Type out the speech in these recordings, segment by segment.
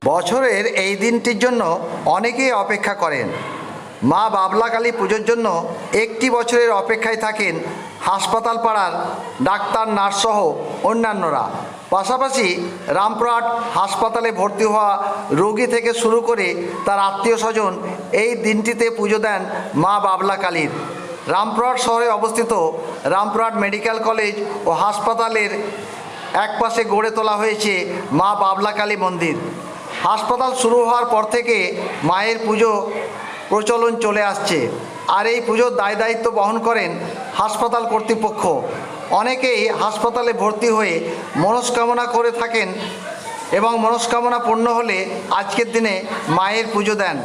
বছরের এই দিনটির জন্য অনেকেই অপেক্ষা করেন। মা বাবলা কালী পুজোর জন্য একটি বছরের অপেক্ষায় থাকেন হাসপাতাল পাড়ার ডাক্তার, নার্সসহ অন্যান্যরা। পাশাপাশি রামপুরহাট হাসপাতালে ভর্তি হওয়া রোগী থেকে শুরু করে তার আত্মীয় স্বজন এই দিনটিতে পুজো দেন মা বাবলা কালীর। রামপুরহাট শহরে অবস্থিত রামপুরহাট মেডিকেল কলেজ ও হাসপাতালের একপাশে গড়ে তোলা হয়েছে মা বাবলা কালী মন্দির। হাসপাতাল শুরু হওয়ার পর থেকে মায়ের পুজো প্রচলন চলে আসছে, আর এই পুজোর দায়িত্ব বহন করেন হাসপাতাল কর্তৃপক্ষ। অনেকেই হাসপাতালে ভর্তি হয়ে মনস্কামনা করে থাকেন এবং মনস্কামনা পূর্ণ হলে আজকের দিনে মায়ের পুজো দেন।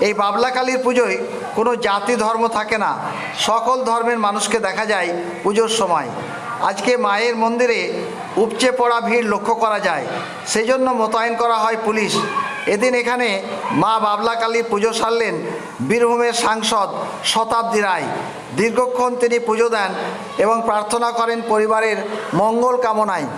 এই বাবলা কালীর পুজোয় কোনো জাতি ধর্ম থাকে না, সকল ধর্মের মানুষকে দেখা যায় পুজোর সময়। আজকে মায়ের মন্দিরে উপচে পড়া ভিড় লক্ষ্য করা যায়, সেই জন্য মোতায়েন করা হয় পুলিশ। এদিন এখানে মা বাবলা কালীর পুজো সারলেন বীরভূমের সাংসদ শতাব্দী রায়। দীর্ঘক্ষণ তিনি পুজো দেন এবং প্রার্থনা করেন পরিবারের মঙ্গল কামনায়।